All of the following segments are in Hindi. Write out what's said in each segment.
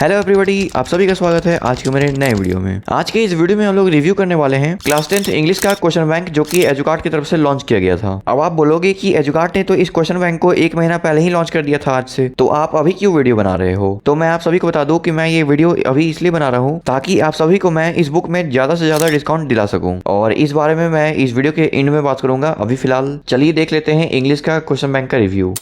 हेलो एवरीबॉडी, आप सभी का स्वागत है आज के मेरे नए वीडियो में। आज के इस वीडियो में हम लोग रिव्यू करने वाले हैं क्लास 10th इंग्लिश का क्वेश्चन बैंक जो कि एजुकार्ट की तरफ से लॉन्च किया गया था। अब आप बोलोगे कि एजुकार्ट ने तो इस क्वेश्चन बैंक को 1 महीना पहले ही लॉन्च कर दिया था आज से, तो आप अभी क्यों वीडियो बना रहे हो? तो मैं आप सभी को बता दूं कि मैं ये वीडियो अभी इसलिए बना रहा हूँ ताकि आप सभी को मैं इस बुक में ज्यादा से ज्यादा डिस्काउंट दिला सकूँ, और इस बारे में मैं इस वीडियो के एंड में बात करूंगा। अभी फिलहाल चलिए देख लेते हैं इंग्लिश का क्वेश्चन बैंक का रिव्यू।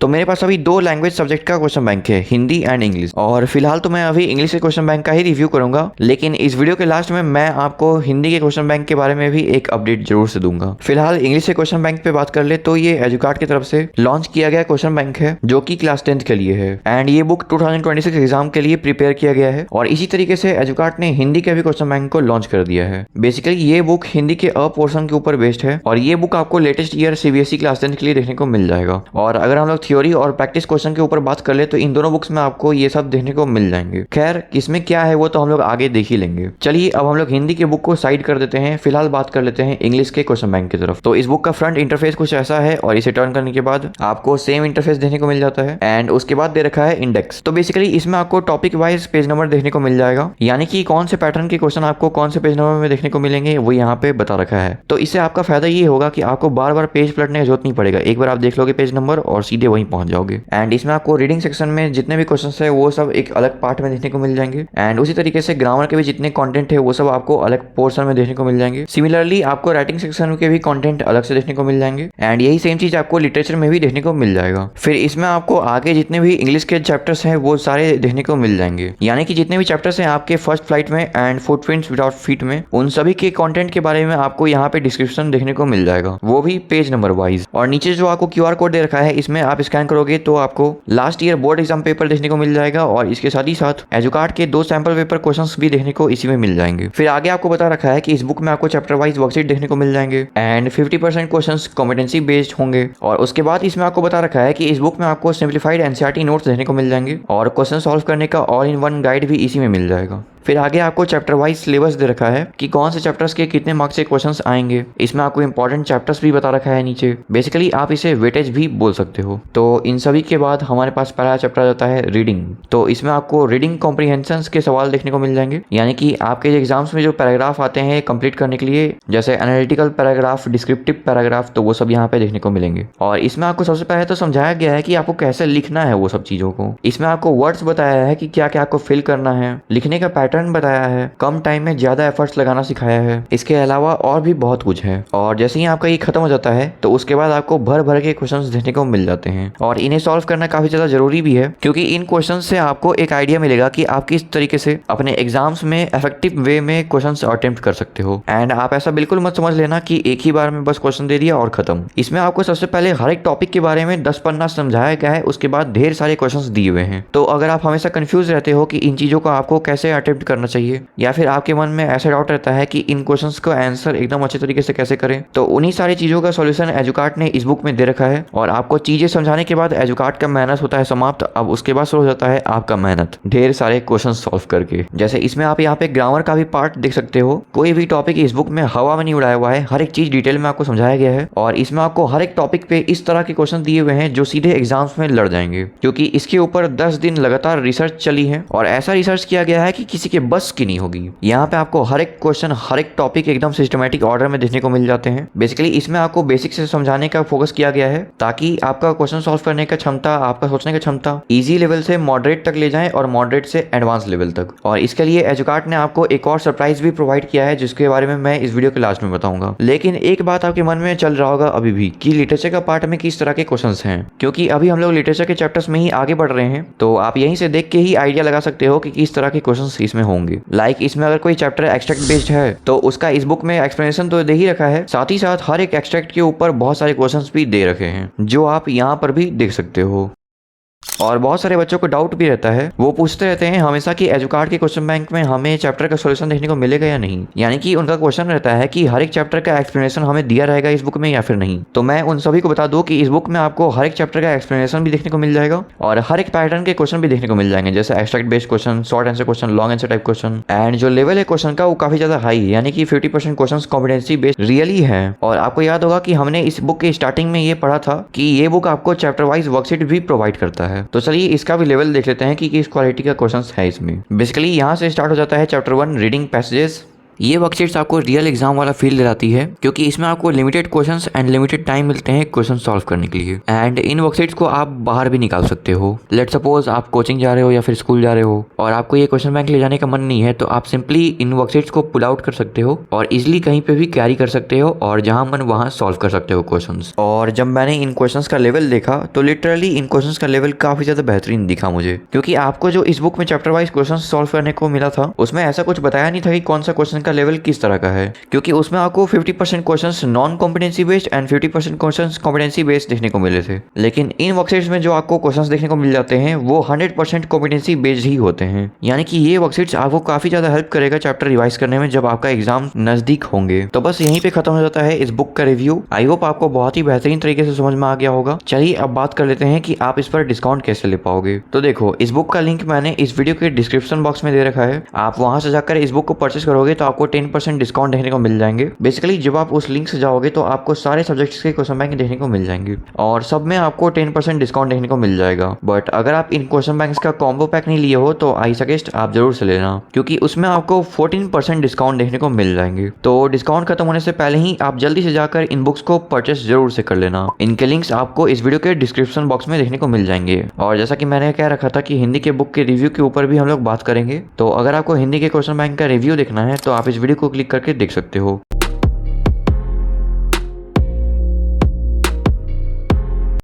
तो मेरे पास अभी 2 लैंग्वेज सब्जेक्ट का क्वेश्चन बैंक है, हिंदी एंड इंग्लिश, और फिलहाल तो मैं अभी इंग्लिश के क्वेश्चन बैंक का ही रिव्यू करूंगा, लेकिन इस वीडियो के लास्ट में मैं आपको हिंदी के क्वेश्चन बैंक के बारे में भी एक अपडेट जरूर से दूंगा। फिलहाल इंग्लिश के क्वेश्चन बैंक पे बात कर ले तो ये एजुकार्ट की तरफ से लॉन्च किया गया क्वेश्चन बैंक है जो कि क्लास 10th के लिए है, एंड ये बुक 2026 एग्जाम के लिए प्रिपेयर किया गया है। और इसी तरीके से एजुकार्ट ने हिंदी के भी क्वेश्चन बैंक को लॉन्च कर दिया है। बेसिकली ये बुक हिंदी के अ पोर्शन के ऊपर बेस्ड है, और ये बुक आपको latest year CBSE class 10th के लिए देखने को मिल जाएगा। और अगर हम लोग थ्योरी और प्रैक्टिस क्वेश्चन के ऊपर बात कर ले तो इन दोनों बुक्स में आपको ये सब देखने को मिल जाएंगे। खैर इसमें क्या है वो तो हम लोग आगे देख ही लेंगे। चलिए अब हम लोग हिंदी के बुक को साइड कर देते हैं, फिलहाल बात कर लेते हैं इंग्लिश के क्वेश्चन बैंक की तरफ। तो इस बुक का फ्रंट इंटरफेस कुछ ऐसा है, और इसे टर्न करने के बाद आपको सेम इंटरफेस देखने को मिल जाता है, एंड उसके बाद दे रखा है इंडेक्स। तो बेसिकली इसमें आपको टॉपिक वाइज पेज नंबर देखने को मिल जाएगा, यानी कि कौन से पैटर्न के क्वेश्चन आपको कौन से पेज नंबर में देखने को मिलेंगे वो यहाँ पे बता रखा है। तो इससे आपका फायदा ये होगा कि आपको बार बार पेज पलटने की जरूरत नहीं पड़ेगा, एक बार आप देख लोगे पेज नंबर और सीधे वहीं पहुंच जाओगे। एंड इसमें आपको रीडिंग सेक्शन में जितने भी क्वेश्चंस है वो सब एक अलग पार्ट में देखने को मिल जाएंगे, एंड उसी तरीके से ग्रामर के भी जितने कंटेंट है वो सब आपको अलग पोर्शन में देखने को मिल जाएंगे। सिमिलरली आपको राइटिंग सेक्शन के भी कंटेंट अलग से देखने को मिल जाएंगे, एंड यही सेम चीज आपको लिटरेचर में भी देखने को मिल जाएगा। फिर इसमें आपको आगे जितने भी इंग्लिश के चैप्टर्स हैं वो सारे देखने को मिल जाएंगे, यानी कि जितने भी चैप्टर्स हैं आपके फर्स्ट फ्लाइट में एंड फुटप्रिंट्स विदाउट फीट में, उन सभी के कंटेंट के बारे में आपको यहाँ पे डिस्क्रिप्शन देखने को मिल जाएगा, वो भी पेज नंबर वाइज। और नीचे जो आपको क्यूआर कोड दे रखा है इसमें आप स्कैन करोगे तो आपको last year board exam paper देखने को मिल जाएगा, और इसके साथ ही साथ एजुकार्ट के 2 सैंपल पेपर क्वेश्चंस भी देखने को इसी में मिल जाएंगे। फिर आगे आपको बता रखा है कि इस बुक में आपको चैप्टर वाइज वर्कशीट देखने को मिल जाएंगे, एंड 50% क्वेश्चंस कॉम्पिटेंसी बेस्ड होंगे। और उसके बाद इसमें आपको बता रखा है कि इस बुक में आपको सिंप्लीफाइड एनसीईआरटी नोट्स देखने को मिल जाएंगे, और क्वेश्चन सॉल्व करने का ऑल इन वन गाइड भी इसी में मिल जाएगा। फिर आगे आपको चैप्टर वाइज सिलेबस दे रखा है कि कौन से चैप्टर्स के कितने मार्क्स के क्वेश्चंस आएंगे। इसमें आपको इंपॉर्टेंट चैप्टर्स भी बता रखा है नीचे, बेसिकली आप इसे वेटेज भी बोल सकते हो। तो इन सभी के बाद हमारे पास पहला चैप्टर आता है रीडिंग। तो इसमें आपको रीडिंग कॉम्प्रिहेंशन के सवाल देखने को मिल जाएंगे, यानी कि आपके एग्जाम्स में जो पैराग्राफ आते हैं कंप्लीट करने के लिए, जैसे एनालिटिकल पैराग्राफ, डिस्क्रिप्टिव पैराग्राफ, तो वो सब यहाँ पे देखने को मिलेंगे। और इसमें आपको सबसे पहले तो समझाया गया है कि आपको कैसे लिखना है वो सब चीजों को। इसमें आपको वर्ड्स बताया है कि क्या क्या आपको फिल करना है, लिखने का पैटर्न बताया है, कम टाइम में ज्यादा एफर्ट्स लगाना सिखाया है। इसके अलावा और भी बहुत कुछ है। और जैसे ही आपका ये खत्म हो जाता है तो उसके बाद आपको भर भर के क्वेश्चंस देखने को मिल जाते हैं, और इन्हें सॉल्व करना काफी ज्यादा जरूरी भी है, क्योंकि इन क्वेश्चंस से आपको एक आइडिया मिलेगा कि आप किस तरीके से अपने एग्जाम्स में इफेक्टिव वे में क्वेश्चंस अटेम्प्ट कर सकते हो। एंड आप ऐसा बिल्कुल मत समझ लेना कि एक ही बार में बस क्वेश्चन दे दिया और खत्म। इसमें आपको सबसे पहले हर एक टॉपिक के बारे में 10 पन्ना समझाया गया है, उसके बाद ढेर सारे क्वेश्चंस दिए हुए हैं। तो अगर आप हमेशा कंफ्यूज रहते हो कि इन चीजों को आपको कैसे अटेम्प्ट करना चाहिए, या फिर आपके मन में ऐसा डाउट रहता है कि इन क्वेश्चंस का आंसर एकदम अच्छे तरीके से कैसे करें, तो उन्हीं सारी चीजों का सॉल्यूशन एजुकार्ट ने इस बुक में दे रखा है। और आपको चीजें समझाने के बाद एजुकार्ट का मेहनत होता है समाप्त। अब उसके बाद शुरू हो जाता है आपका मेहनत ढेर सारे क्वेश्चन सॉल्व करके। जैसे इसमें आप यहाँ पे ग्रामर का भी पार्ट देख सकते हो। कोई भी टॉपिक इस बुक में हवा में नहीं उड़ाया हुआ है, हर एक चीज डिटेल में आपको समझाया गया है, और इसमें आपको हर एक टॉपिक पे इस तरह के क्वेश्चन दिए हुए हैं जो सीधे एग्जाम्स में लड़ जाएंगे, क्योंकि इसके ऊपर 10 दिन लगातार रिसर्च चली है, और ऐसा रिसर्च किया गया है कि किसी के बस की नहीं होगी। यहाँ पे आपको हर एक क्वेश्चन, हर एक टॉपिक एकदम सिस्टमैटिक ऑर्डर में देखने को मिल जाते हैं। बेसिकली इसमें आपको बेसिक से समझाने का फोकस किया गया है, ताकि आपका क्वेश्चन सॉल्व करने का क्षमता, आपका सोचने की क्षमता इजी लेवल से मॉडरेट तक ले जाए, और मॉडरेट से एडवांस लेवल तक। और इसके लिए एजुकार्ट ने आपको एक और सरप्राइज भी प्रोवाइड किया है, जिसके बारे में मैं इस वीडियो के लास्ट में बताऊंगा। लेकिन एक बात आपके मन में चल रहा होगा अभी भी कि लिटरेचर का पार्ट में किस तरह के क्वेश्चंस हैं, क्योंकि अभी हम लोग लिटरेचर के चैप्टर्स में ही आगे बढ़ रहे हैं। तो आप यहीं से देख के ही आइडिया लगा सकते हो कि किस तरह के क्वेश्चंस इसमें होंगे। लाइक इसमें अगर कोई चैप्टर एक्सट्रैक्ट बेस्ड है तो उसका इस बुक में एक्सप्लेनेशन तो दे ही रखा है, साथ ही साथ हर एक एक्सट्रैक्ट के ऊपर बहुत सारे क्वेश्चंस भी दे रखे हैं, जो आप यहाँ पर भी देख सकते हो। और बहुत सारे बच्चों को डाउट भी रहता है, वो पूछते रहते हैं हमेशा कि एजुकार्ट के क्वेश्चन बैंक में हमें चैप्टर का सॉल्यूशन देखने को मिलेगा या नहीं। यानी कि उनका क्वेश्चन रहता है कि हर एक चैप्टर का एक्सप्लेनेशन हमें दिया रहेगा इस बुक में या फिर नहीं। तो मैं उन सभी को बता दूं कि इस बुक में आपको हर एक चैप्टर का एक्सप्लेनेशन भी देखने को मिल जाएगा, और हर एक पैटर्न के क्वेश्चन भी देखने को मिल जाएंगे, जैसे extract based question, short answer question, long answer type question. And जो लेवल है क्वेश्चन का वो काफी ज्यादा हाई है, यानी कि 50% क्वेश्चन कॉम्पिटेंसी बेस्ड रियली है। और आपको याद होगा कि हमने इस बुक के स्टार्टिंग में ये पढ़ा था कि ये बुक आपको चैप्टर वाइज वर्कशीट भी प्रोवाइड करता है। तो चलिए इसका भी लेवल देख लेते हैं कि किस क्वालिटी का क्वेश्चन है इसमें। बेसिकली यहाँ से स्टार्ट हो जाता है चैप्टर 1 रीडिंग पैसेजेस। ये वर्कशीट्स आपको रियल एग्जाम वाला फील दिलाती है क्योंकि इसमें आपको limited questions and limited time मिलते हैं क्वेश्चन सॉल्व करने के लिए। एंड इन वर्कशीट्स को आप बाहर भी निकाल सकते हो। लेट सपोज आप कोचिंग जा रहे हो या फिर स्कूल जा रहे हो और आपको ये क्वेश्चन बैंक ले जाने का मन नहीं है, तो आप सिंपली इन वर्कशीट्स को पुल आउट कर सकते हो और इजिली कहीं पे भी कैरी कर सकते हो और जहां मन वहां सॉल्व कर सकते हो क्वेश्चंस। और जब मैंने इन क्वेश्चंस का लेवल देखा तो लिटरली इन क्वेश्चंस का लेवल काफी ज्यादा बेहतरीन दिखा मुझे, क्योंकि आपको जो इस बुक में चैप्टर वाइज क्वेश्चन सॉल्व करने को मिला था उसमें ऐसा कुछ बताया नहीं था कि कौन सा क्वेश्चन का लेवल किस तरह का है, क्योंकि उसमें आपको 50% questions non competency based and 50% questions competency based देखने को मिले थे। लेकिन इन वर्कशीट्स में जो आपको क्वेश्चंस देखने को मिल जाते हैं वो 100% कॉम्पिटेंसी बेस्ड ही होते हैं। यानी कि ये वर्कशीट्स आपको काफी ज्यादा हेल्प करेगा चैप्टर रिवाइज करने में जब आपका एग्जाम नजदीक होंगे। तो बस यहीं पे खत्म हो जाता है इस बुक का रिव्यू। आई होप आपको बहुत ही बेहतरीन तरीके से समझ में आ गया होगा। चलिए अब बात कर लेते हैं कि आप इस पर डिस्काउंट कैसे ले पाओगे। तो देखो, इस बुक का लिंक मैंने इस वीडियो के डिस्क्रिप्शन बॉक्स में दे रखा है। आप वहां से जाकर इस बुक को परचेस करोगे तो आपको 10% डिस्काउंट देखने को मिल जाएंगे। बेसिकली जब आप उस लिंक से जाओगे तो आपको सारे सब्जेक्ट्स के क्वेश्चन बैंक देखने को मिल जाएंगे और सब में आपको 10% डिस्काउंट देखने को मिल जाएगा। बट अगर आप इन क्वेश्चन बैंक्स का कॉम्बो पैक नहीं लिए हो तो आई सजेस्ट आप जरूर से लेना, क्योंकि उसमें आपको 14% डिस्काउंट देखने को मिल जाएंगे। तो डिस्काउंट खत्म होने से पहले ही आप जल्दी से जाकर इन बुक्स को परचेस जरूर से कर लेना। इनके लिंक्स आपको इस वीडियो के डिस्क्रिप्शन बॉक्स में देखने को मिल जाएंगे। और जैसा कि मैंने कह रखा था कि हिंदी के बुक के रिव्यू के ऊपर भी हम लोग बात करेंगे, तो अगर आपको हिंदी के क्वेश्चन बैंक का रिव्यू देखना है तो आप इस वीडियो को क्लिक करके देख सकते हो।